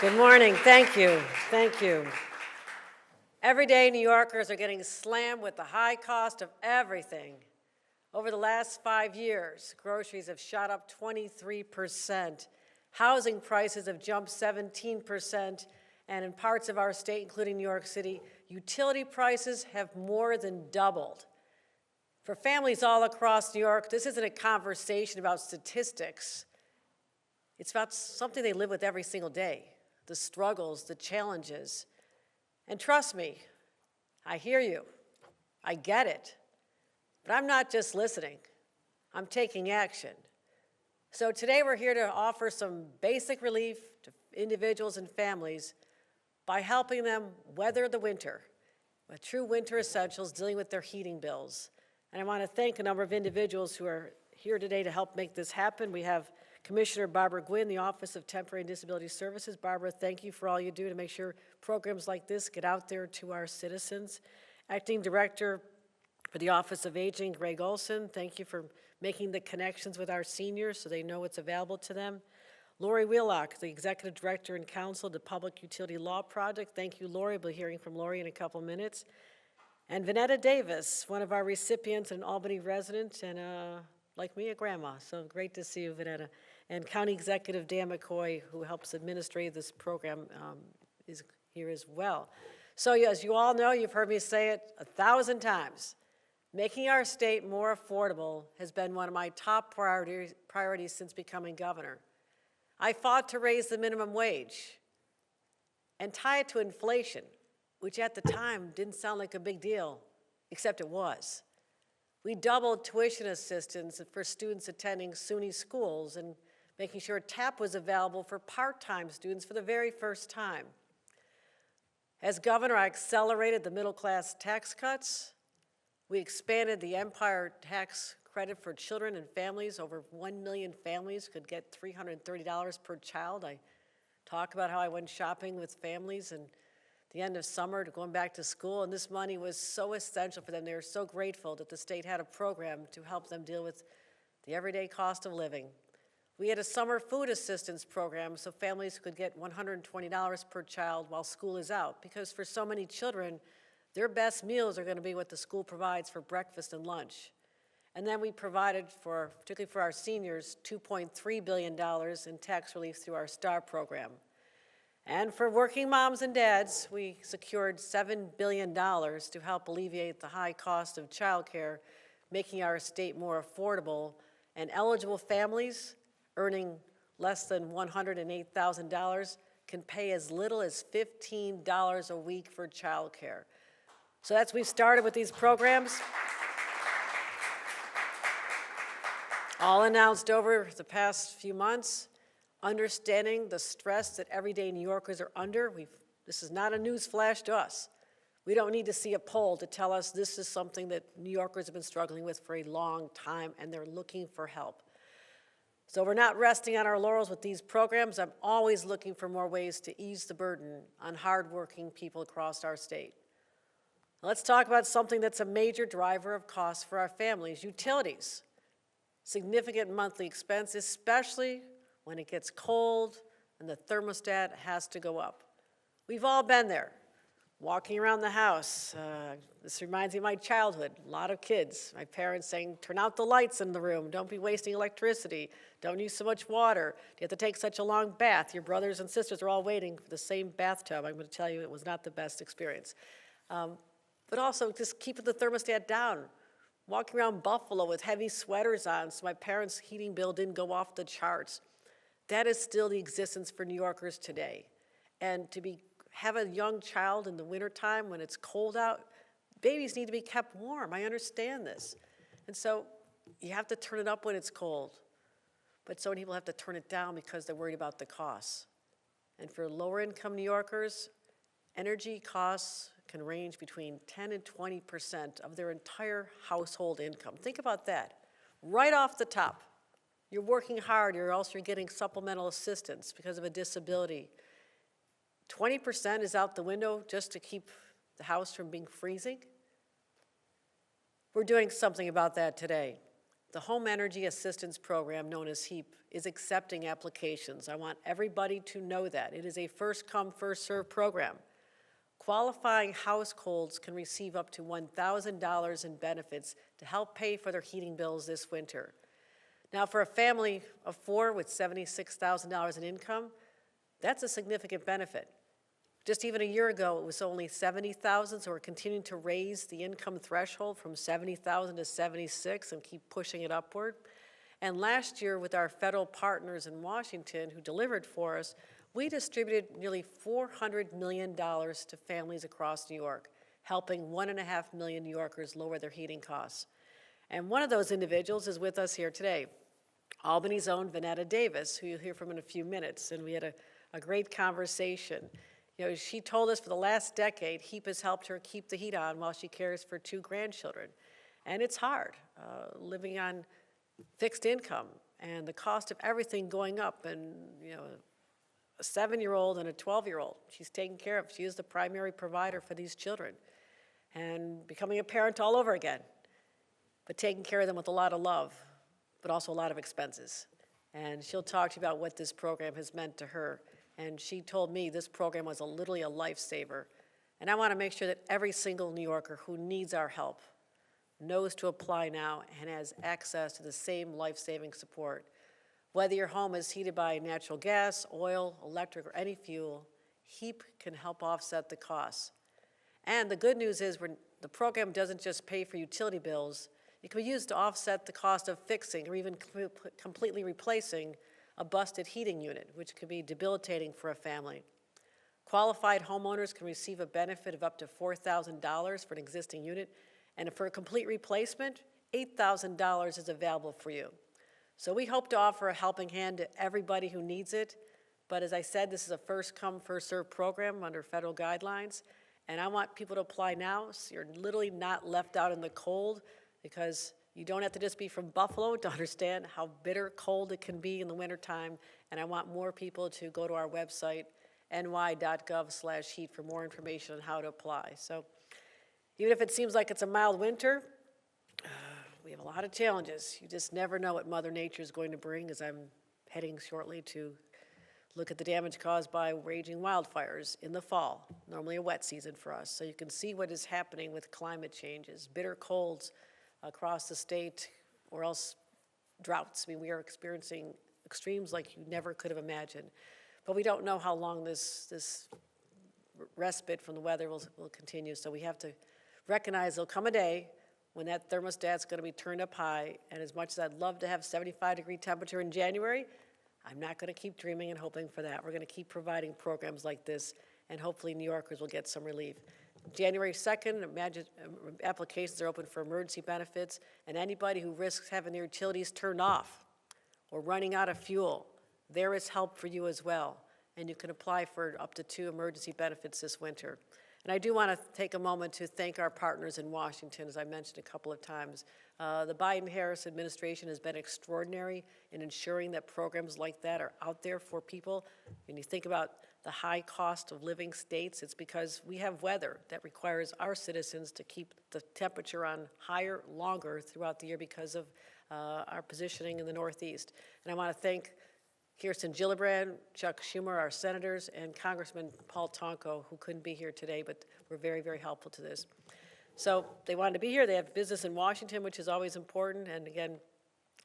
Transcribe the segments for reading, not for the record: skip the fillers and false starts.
Good morning. Thank you. Thank you. Every day, New Yorkers are getting slammed with the high cost of everything. Over the last 5 years, groceries have shot up 23%. Housing prices have jumped 17%. And in parts of our state, including New York City, utility prices have more than doubled. For families all across New York, this isn't a conversation about statistics. It's about something they live with every single day, the struggles, the challenges. And trust me, I hear you. I get it. But I'm not just listening. I'm taking action. So today we're here to offer some basic relief to individuals and families by helping them weather the winter with true winter essentials dealing with their heating bills. And I want to thank a number of individuals who are here today to help make this happen. We have Commissioner Barbara Gwynn, the Office of Temporary and Disability Services. Barbara, thank you for all you do to make sure programs like this get out there to our citizens. Acting Director for the Office of Aging, Greg Olson, thank you for making the connections with our seniors so they know what's available to them. Lori Wheelock, the Executive Director and Counsel of the Public Utility Law Project. Thank you, Lori. We'll be hearing from Lori in a couple minutes. And Valerie Davis, one of our recipients, an Albany resident, and like me, a grandma. So great to see you, Valerie. And County Executive Dan McCoy, who helps administrate this program, is here as well. So as you all know, you've heard me say it 1,000 times. Making our state more affordable has been one of my top priorities since becoming governor. I fought to raise the minimum wage and tie it to inflation, which at the time didn't sound like a big deal, except it was. We doubled tuition assistance for students attending SUNY schools and making sure TAP was available for part-time students for the very first time. As governor, I accelerated the middle-class tax cuts. We expanded the Empire tax credit for children and families. Over 1 million families could get $330 per child. I talk about how I went shopping with families and the end of summer to going back to school, and this money was so essential for them. They were so grateful that the state had a program to help them deal with the everyday cost of living. We had a summer food assistance program so families could get $120 per child while school is out, because for so many children, their best meals are going to be what the school provides for breakfast and lunch. And then we provided, particularly for our seniors, $2.3 billion in tax relief through our STAR program. And for working moms and dads, we secured $7 billion to help alleviate the high cost of childcare, making our state more affordable. And eligible families earning less than $108,000 can pay as little as $15 a week for childcare. So we've started with these programs. All announced over the past few months, understanding the stress that everyday New Yorkers are under. This is not a news flash to us. We don't need to see a poll to tell us this is something that New Yorkers have been struggling with for a long time, and they're looking for help. So we're not resting on our laurels with these programs. I'm always looking for more ways to ease the burden on hardworking people across our state. Let's talk about something that's a major driver of costs for our families, utilities. Significant monthly expense, especially when it gets cold and the thermostat has to go up. We've all been there, walking around the house. This reminds me of my childhood, a lot of kids. My parents saying, turn out the lights in the room, don't be wasting electricity, don't use so much water, you have to take such a long bath. Your brothers and sisters are all waiting for the same bathtub. I'm going to tell you it was not the best experience. But also just keeping the thermostat down. Walking around Buffalo with heavy sweaters on so my parents' heating bill didn't go off the charts. That is still the existence for New Yorkers today. And to have a young child in the wintertime when it's cold out, babies need to be kept warm. I understand this. And so you have to turn it up when it's cold. But so many people have to turn it down because they're worried about the costs. And for lower income New Yorkers, energy costs can range between 10 and 20% of their entire household income. Think about that. Right off the top, you're working hard, or else you're getting supplemental assistance because of a disability. 20% is out the window just to keep the house from being freezing. We're doing something about that today. The Home Energy Assistance Program, known as Heap, is accepting applications. I want everybody to know that. It is a first-come, first-served program. Qualifying households can receive up to $1,000 in benefits to help pay for their heating bills this winter. Now, for a family of 4 with $76,000 in income, that's a significant benefit. Just even a year ago, it was only $70,000, so we're continuing to raise the income threshold from $70,000 to $76,000 and keep pushing it upward. And last year, with our federal partners in Washington who delivered for us, we distributed nearly $400 million to families across New York, helping 1.5 million New Yorkers lower their heating costs. And one of those individuals is with us here today, Albany's own Valerie Davis, who you'll hear from in a few minutes, and we had a great conversation. You know, she told us for the last decade, Heap has helped her keep the heat on while she cares for 2 grandchildren. And it's hard, living on fixed income and the cost of everything going up, and, you know, a 7-year-old and a 12-year-old she's taking care of. She is the primary provider for these children, and becoming a parent all over again, but taking care of them with a lot of love, but also a lot of expenses. And she'll talk to you about what this program has meant to her. And she told me this program was literally a lifesaver. And I want to make sure that every single New Yorker who needs our help knows to apply now and has access to the same life-saving support. Whether your home is heated by natural gas, oil, electric, or any fuel, Heap can help offset the costs. And the good news is the program doesn't just pay for utility bills. It can be used to offset the cost of fixing or even completely replacing a busted heating unit, which could be debilitating for a family. Qualified homeowners can receive a benefit of up to $4,000 for an existing unit, and for a complete replacement, $8,000 is available for you. So we hope to offer a helping hand to everybody who needs it, but as I said, this is a first-come, first-served program under federal guidelines, and I want people to apply now so you're literally not left out in the cold, because you don't have to just be from Buffalo to understand how bitter cold it can be in the wintertime, and I want more people to go to our website, ny.gov/heat, for more information on how to apply. So even if it seems like it's a mild winter, we have a lot of challenges. You just never know what Mother Nature is going to bring, as I'm heading shortly to look at the damage caused by raging wildfires in the fall, normally a wet season for us. So you can see what is happening with climate changes, bitter colds across the state, or else droughts. I mean, we are experiencing extremes like you never could have imagined. But we don't know how long this respite from the weather will continue, so we have to recognize there'll come a day when that thermostat's going to be turned up high, and as much as I'd love to have 75-degree temperature in January, I'm not going to keep dreaming and hoping for that. We're going to keep providing programs like this, and hopefully New Yorkers will get some relief. January 2nd, applications are open for emergency benefits, and anybody who risks having their utilities turned off or running out of fuel, there is help for you as well, and you can apply for up to 2 emergency benefits this winter. And I do want to take a moment to thank our partners in Washington, as I mentioned a couple of times. The Biden-Harris administration has been extraordinary in ensuring that programs like that are out there for people. When you think about the high cost of living states, it's because we have weather that requires our citizens to keep the temperature on higher longer throughout the year because of our positioning in the Northeast. And I want to thank Kirsten Gillibrand, Chuck Schumer, our senators, and Congressman Paul Tonko, who couldn't be here today, but were very, very helpful to this. So they wanted to be here. They have business in Washington, which is always important. And again,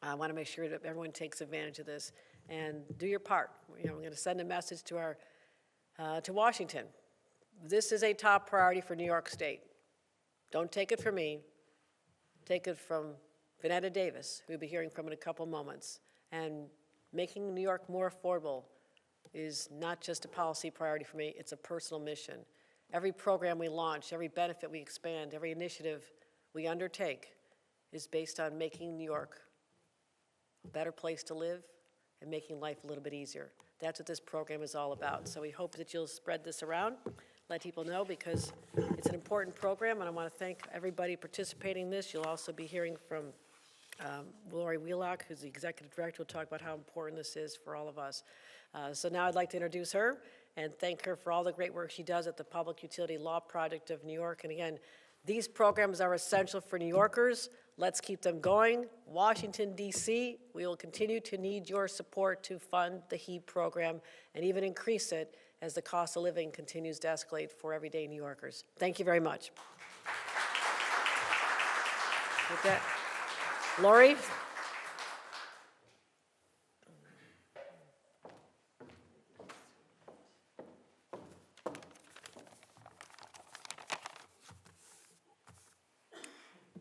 I want to make sure that everyone takes advantage of this and do your part. You know, we're going to send a message to our to Washington. This is a top priority for New York State. Don't take it from me. Take it from Valerie Davis, who you'll be hearing from in a couple moments. And making New York more affordable is not just a policy priority for me, it's a personal mission. Every program we launch, every benefit we expand, every initiative we undertake is based on making New York a better place to live and making life a little bit easier. That's what this program is all about. So we hope that you'll spread this around, let people know, because it's an important program, and I want to thank everybody participating in this. You'll also be hearing from Lori Wheelock, who's the executive director, will talk about how important this is for all of us. So now I'd like to introduce her and thank her for all the great work she does at the Public Utility Law Project of New York. And again, these programs are essential for New Yorkers Let's keep them going. Washington, D.C., we will continue to need your support to fund the Heap program and even increase it as the cost of living continues to escalate for everyday New Yorkers. Thank you very much. With that, Lori?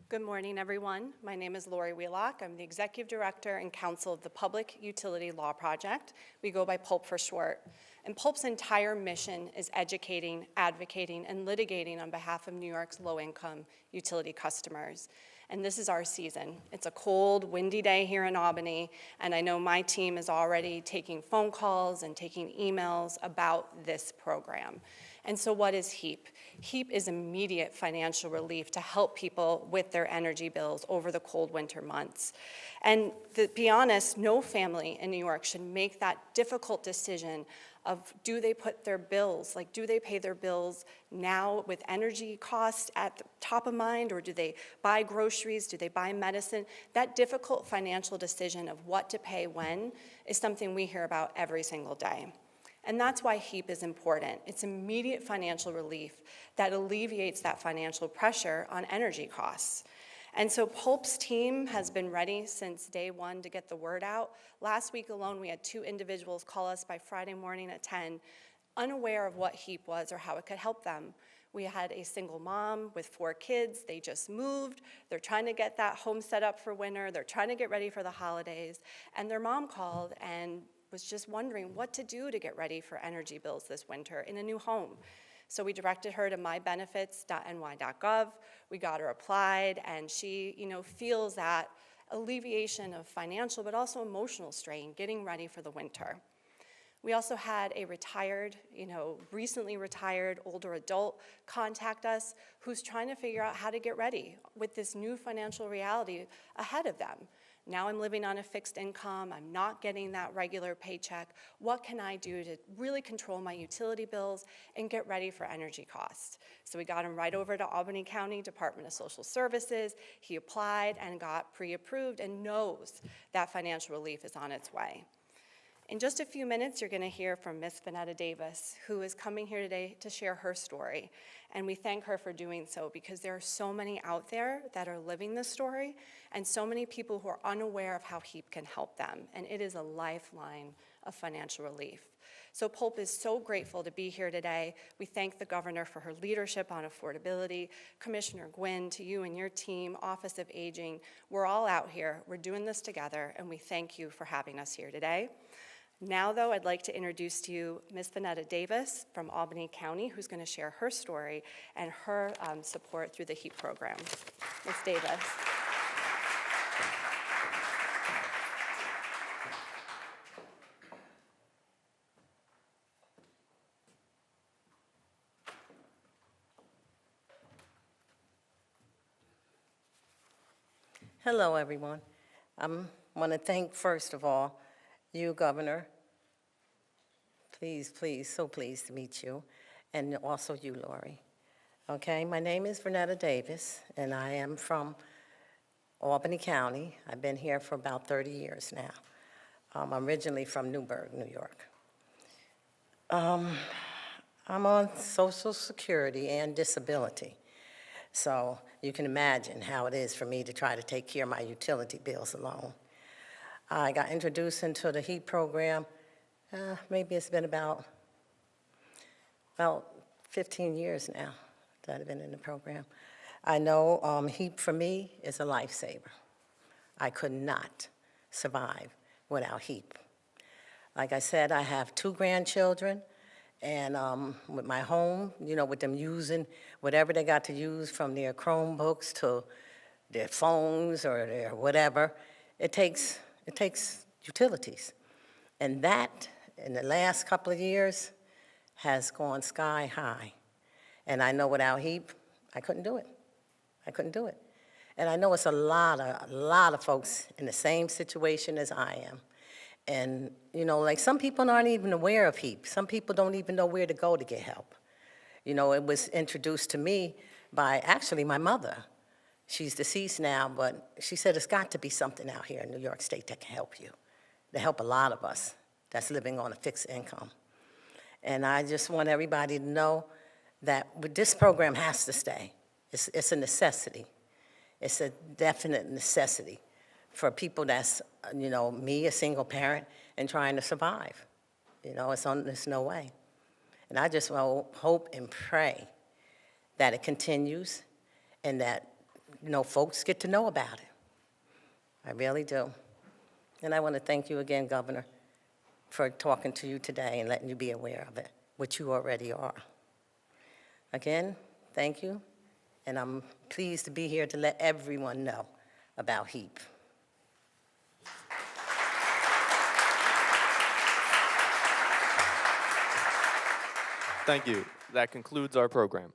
Good morning, everyone. My name is Lori Wheelock. I'm the Executive Director and Counsel of the Public Utility Law Project. We go by PULP for short. And PULP's entire mission is educating, advocating, and litigating on behalf of New York's low-income utility customers. And this is our season. It's a cold, windy day here in Albany, and I know my team is already taking phone calls and taking emails about this program. And so what is Heap? Heap is immediate financial relief to help people with their energy bills over the cold winter months. And to be honest, no family in New York should make that difficult decision of do they put their bills, like do they pay their bills now with energy costs at the top of mind, or do they buy groceries, do they buy medicine? That difficult financial decision of what to pay when is something we hear about every single day. And that's why Heap is important. It's immediate financial relief that alleviates that financial pressure on energy costs. And so PULP's team has been ready since day one to get the word out. Last week alone, we had 2 individuals call us by Friday morning at 10, unaware of what Heap was or how it could help them. We had a single mom with 4 kids. They just moved. They're trying to get that home set up for winter. They're trying to get ready for the holidays. And their mom called and was just wondering what to do to get ready for energy bills this winter in a new home. So we directed her to mybenefits.ny.gov. We got her applied, and she, feels that alleviation of financial but also emotional strain getting ready for the winter. We also had a retired, recently retired older adult contact us who's trying to figure out how to get ready with this new financial reality ahead of them. Now I'm living on a fixed income, I'm not getting that regular paycheck. What can I do to really control my utility bills and get ready for energy costs? So we got him right over to Albany County Department of Social Services. He applied and got pre-approved and knows that financial relief is on its way. In just a few minutes, you're going to hear from Ms. Valerie Davis, who is coming here today to share her story. And we thank her for doing so because there are so many out there that are living this story and so many people who are unaware of how Heap can help them. And it is a lifeline of financial relief. So PULP is so grateful to be here today. We thank the governor for her leadership on affordability. Commissioner Gwynn, to you and your team, Office of Aging, we're all out here. We're doing this together, and we thank you for having us here today. Now, though, I'd like to introduce to you Ms. Valerie Davis from Albany County, who's going to share her story and her support through the Heap program. Ms. Davis. Hello, everyone. I want to thank, first of all, you, Governor. So pleased to meet you, and also you, Lori. Okay, my name is Valerie Davis, and I am from Albany County. I've been here for about 30 years now. I'm originally from Newburgh, New York. I'm on Social Security and disability, so you can imagine how it is for me to try to take care of my utility bills alone. I got introduced into the Heap program, maybe it's been about 15 years now that I've been in the program. I know Heap for me is a lifesaver. I could not survive without Heap. Like I said, I have 2 grandchildren, and with my home, with them using whatever they got to use, from their Chromebooks to their phones or their whatever, it takes utilities. And that, in the last couple of years, has gone sky high. And I know without Heap, I couldn't do it. And I know it's a lot of folks in the same situation as I am. And, like some people aren't even aware of Heap. Some people don't even know where to go to get help. It was introduced to me by actually my mother. She's deceased now, but she said it's got to be something out here in New York State that can help you, to help a lot of us that's living on a fixed income. And I just want everybody to know that this program has to stay. It's a necessity. It's a definite necessity for people that's, me, a single parent, and trying to survive. There's no way. And I just hope and pray that it continues and that, folks get to know about it. I really do. And I want to thank you again, Governor, for talking to you today and letting you be aware of it, which you already are. Again, thank you, and I'm pleased to be here to let everyone know about Heap. Thank you. That concludes our program.